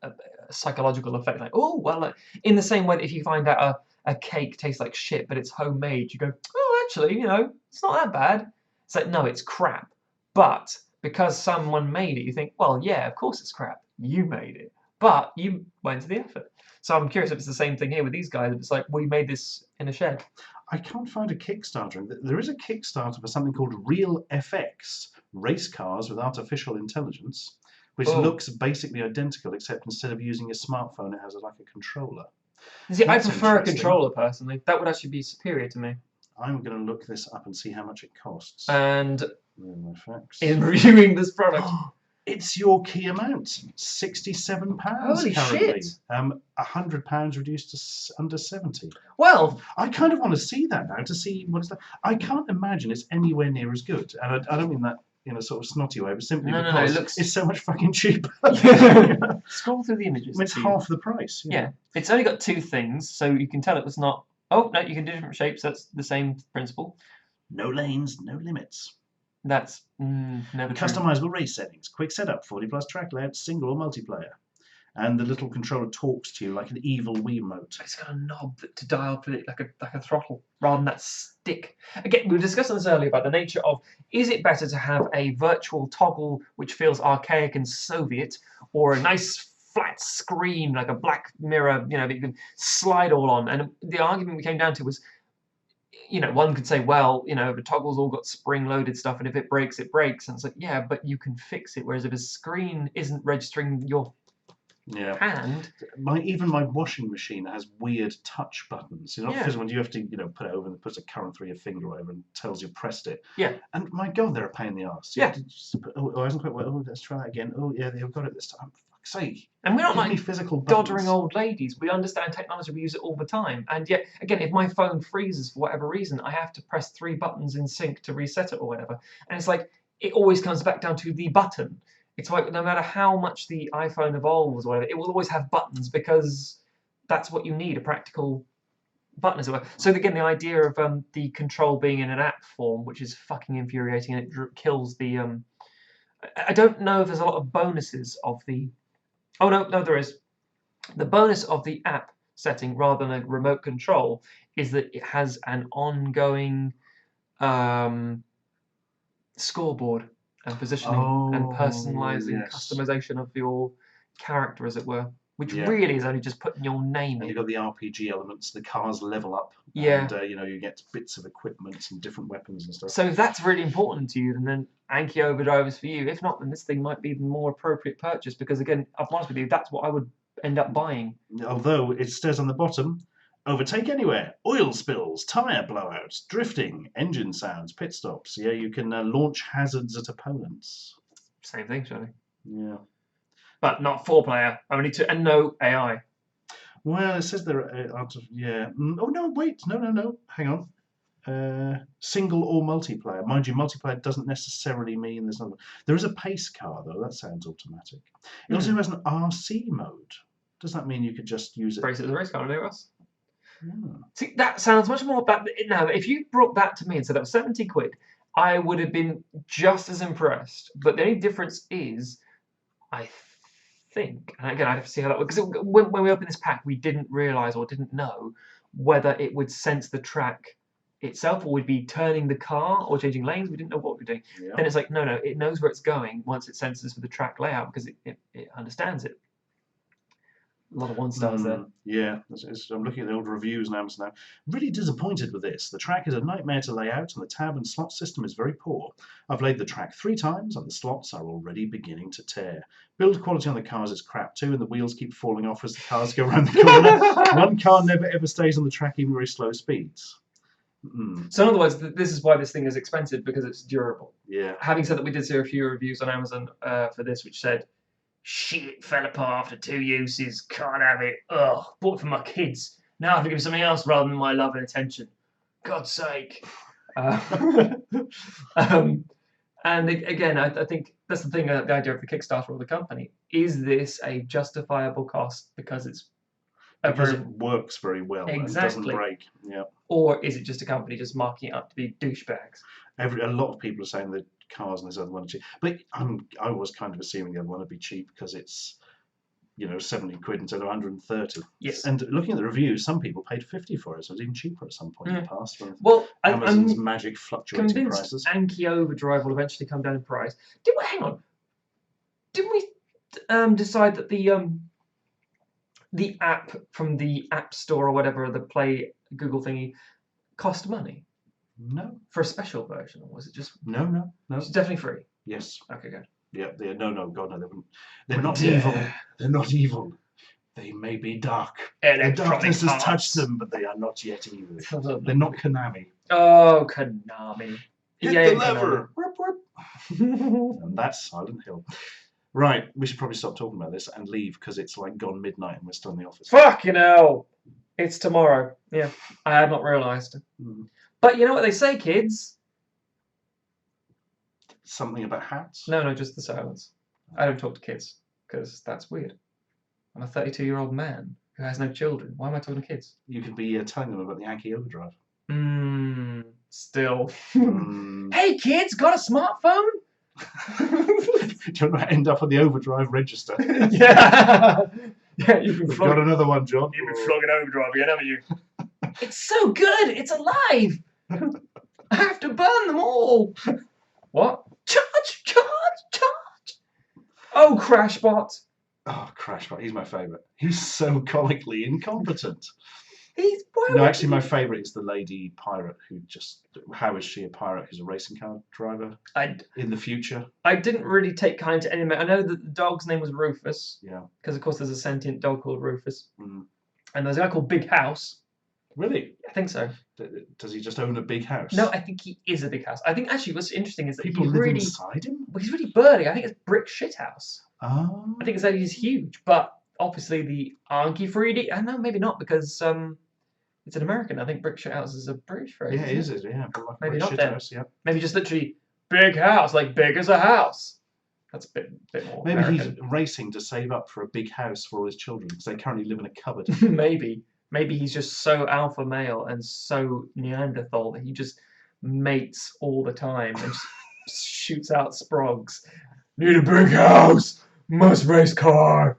a psychological effect. Like, oh well, like, in the same way that if you find out a cake tastes like shit, but it's homemade, you go, oh, actually, you know, it's not that bad. It's like, no, it's crap. But because someone made it, you think, well, yeah, of course it's crap. You made it, but you went to the effort. So I'm curious if it's the same thing here with these guys. If it's like, we made this in a shed. I can't find a Kickstarter. There is a Kickstarter for something called Real FX, race cars with artificial intelligence, which looks basically identical, except instead of using a smartphone, it has like a controller. See, I prefer a controller personally. That would actually be superior to me. I'm going to look this up and see how much it costs. And Real FX. In reviewing this product, it's your key amount, £67 Holy currently. shit. £100 reduced to under 70. Well, I kind of want to see that now, to see what it's like. I can't imagine it's anywhere near as good, and I don't mean that in a sort of snotty way, but simply because it's so much fucking cheaper. Scroll through the images. It's half the price. Yeah, it's only got two things, so you can tell it was not. Oh no, you can do different shapes. That's the same principle. No lanes, no limits. That's never true. Customizable race settings, quick setup, 40+ track layout, single or multiplayer. and the little controller talks to you like an evil Wiimote. It's got a knob to dial it like a throttle rather than that stick. Again, we were discussing this earlier about the nature of, is it better to have a virtual toggle which feels archaic and Soviet, or a nice flat screen like a black mirror, that you can slide all on? And the argument we came down to was, one could say, well, the toggle's all got spring-loaded stuff, and if it breaks, it breaks. And it's like, yeah, but you can fix it. Whereas if a screen isn't registering your hand. Even my washing machine has weird touch buttons. Because when you have to, put it over and put a current through your finger or whatever and tells you pressed it. Yeah. And my God, they're a pain in the arse. You have to just put, it hasn't quite well. Oh, let's try that again. Oh, yeah, they've got it this time. For fuck's sake. And we're not like physical doddering old ladies. We understand technology. We use it all the time. And yet, again, if my phone freezes for whatever reason, I have to press 3 buttons in sync to reset it or whatever. And it's like, it always comes back down to the button. It's like no matter how much the iPhone evolves or whatever, it will always have buttons because that's what you need, a practical button as well. So again, the idea of the control being in an app form, which is fucking infuriating, and it kills the... I don't know if there's a lot of bonuses of the... Oh, no, there is. The bonus of the app setting rather than a remote control is that it has an ongoing scoreboard and positioning and personalizing customization of your character, as it were, which really is only just putting your name in. You've got the RPG elements, the cars level up, and you get bits of equipment and different weapons and stuff. So if that's really important to you, then Anki Overdrive is for you. If not, then this thing might be the more appropriate purchase, because again, I'll be honest with you, that's what I would end up buying. Although it says on the bottom, overtake anywhere, oil spills, tyre blowouts, drifting, engine sounds, pit stops. Yeah, you can launch hazards at opponents. Same thing, surely. Yeah. But not 4-player, only 2, and no AI. Well, it says there are, Oh, no, wait, no, hang on. Single or multiplayer. Mind you, multiplayer doesn't necessarily mean there's another. There is a pace car, though. That sounds automatic. It also has an RC mode. Does that mean you could just use it? Race it as a race car, anywhere else? See, that sounds much more about... Now, if you brought that to me and said that was 70 quid, I would have been just as impressed. But the only difference is, I think, and again, I'd have to see how that works, because when we opened this pack, we didn't realise or didn't know whether it would sense the track itself, or we'd be turning the car or changing lanes. We didn't know what we were doing. Yeah. Then it's like, no, it knows where it's going once it senses for the track layout, because it understands it. A lot of 1-stars there. Yeah, I'm looking at the old reviews on Amazon now. Really disappointed with this. The track is a nightmare to lay out, and the tab and slot system is very poor. I've laid the track 3 times, and the slots are already beginning to tear. Build quality on the cars is crap too, and the wheels keep falling off as the cars go around the corner. One car never ever stays on the track, even very slow speeds. So in other words, this is why this thing is expensive, because it's durable. Yeah. Having said that, we did see a few reviews on Amazon for this, which said, shit, fell apart after 2 uses, can't have it, ugh, bought it for my kids, now I have to give it something else rather than my love and attention, God's sake. And again, I think that's the thing, the idea of the Kickstarter or the company. Is this a justifiable cost because it's... Because it works very well and doesn't break. Yeah. Or is it just a company just marking it up to be douchebags? A lot of people are saying that cars and this other one are cheap. But I was kind of assuming the other one would be cheap because it's, 70 quid instead of 130. Yes. And looking at the reviews, some people paid 50 for it, so it was even cheaper at some point in the past. Well, Amazon's magic fluctuating prices. Anki Overdrive will eventually come down in price. Hang on. Didn't we decide that the app from the App Store or whatever, the Play Google thingy, cost money? No. For a special version, or was it just... No. It's definitely free? Yes. Okay, good. Yeah, God, no, they wouldn't. They're not evil. They're not evil. They may be dark. The darkness has touched them, but they are not yet evil. They're not Konami. Oh, Konami. Hit the lever! And that's Silent Hill. Right, we should probably stop talking about this and leave, because it's like gone midnight and we're still in the office. Fucking hell! It's tomorrow. Yeah, I had not realised. But you know what they say, kids? Something about hats? No, just the silence. I don't talk to kids, because that's weird. I'm a 32-year-old man who has no children. Why am I talking to kids? You could be telling them about the Anki Overdrive. Still. Hey, kids, got a smartphone? you want to end up on the Overdrive register? Yeah. Yeah, you've been We've flogging. got another one, John. You've been flogging Overdrive again, haven't you? It's so good. It's alive. I have to burn them all. What? Charge! Oh, Crashbot. Oh, Crashbot. He's my favourite. He's so comically incompetent. Why No, would actually, you- my favourite is the lady pirate who just. How is she a pirate who's a racing car driver in the future? I didn't really take kind to any. I know that the dog's name was Rufus. Yeah. Because, of course, there's a sentient dog called Rufus. Mm. And there's a guy called Big House. Really? I think so. Does he just own a big house? No, I think he is a big house. I think actually what's interesting is that People he's live really, inside him? well, he's really burly. I think it's brick shit house. Oh. I think it's that he's huge, but obviously the Anki 3D. I know maybe not because it's an American. I think brick shit house is a British phrase. Yeah, it is. Yeah, but like Maybe a not shit then. house, yeah. Maybe just literally big house, like big as a house. That's a bit more. Maybe American. he's racing to save up for a big house for all his children because they currently live in a cupboard. Maybe he's just so alpha male and so Neanderthal that he just mates all the time and just shoots out sprogs. Need a big house, must race car.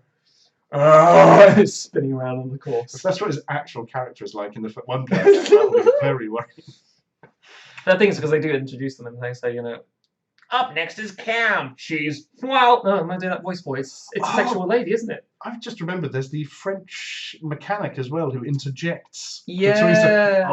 It's spinning around on the If course. that's what his actual character is like in the one place, that would be very worrying. The thing is because they do introduce them and they say, up next is Cam. She's no, I'm not doing that voice. It's a sexual lady, isn't it? I've just remembered there's the French mechanic as well who interjects. Yeah.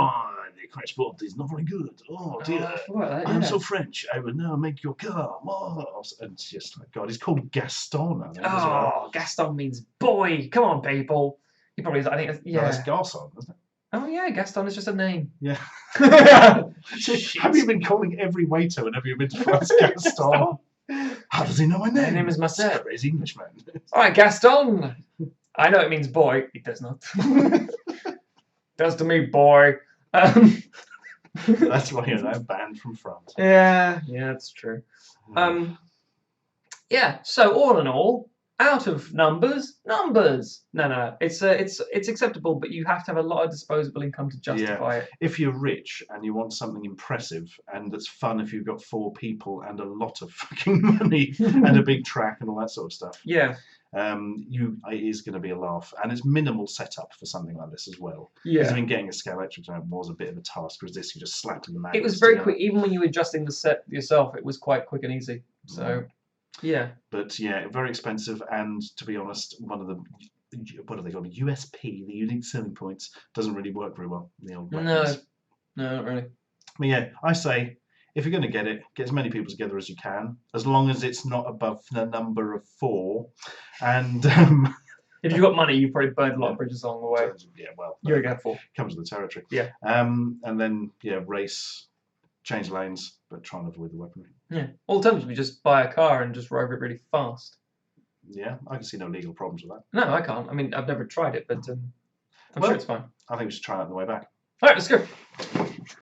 The crash board is not very good. Oh dear. I forgot that, I'm yeah. so French. I will now make your car. Oh. And it's just like, God, he's called Gaston, I think, as well. Oh, Gaston means boy. Come on, people. He probably is. I think. No, Yeah. that's Garçon, isn't it? Oh yeah, Gaston is just a name. Yeah. Shit. Have you been calling every waiter whenever you've been to France Gaston? How does he know my name? My name is Marcel. Crazy Englishman. All right, Gaston. I know it means boy. It does not. Does to me, boy. That's why you're now banned from France. Yeah, that's true. Yeah. So all in all, out of numbers. No. It's acceptable, but you have to have a lot of disposable income to justify it. If you're rich and you want something impressive and that's fun if you've got 4 people and a lot of fucking money and a big track and all that sort of stuff, Yeah. it is going to be a laugh, and it's minimal setup for something like this as well. Yeah. Because I mean, getting a scale electric was a bit of a task. Whereas this, you just slapped the magnets It was very together. quick. Even when you were adjusting the set yourself, it was quite quick and easy. So, yeah. But yeah, very expensive, and to be honest, one of the what are they called? USP, the unique selling points, doesn't really work very well. The old weapons. No, not really. But yeah, I say if you're going to get it, get as many people together as you can, as long as it's not above the number of 4. And If you've got money, you've probably burned a lot of bridges along the way. yeah, well, You're a handful. comes with the territory. Yeah. And then race, change lanes, but try and avoid the weaponry. Yeah. Alternatively, just buy a car and just drive it really fast. Yeah, I can see no legal problems with that. No, I can't. I mean, I've never tried it, but I'm Well- sure it's fine. I think we should try that on the way back. All right, let's go.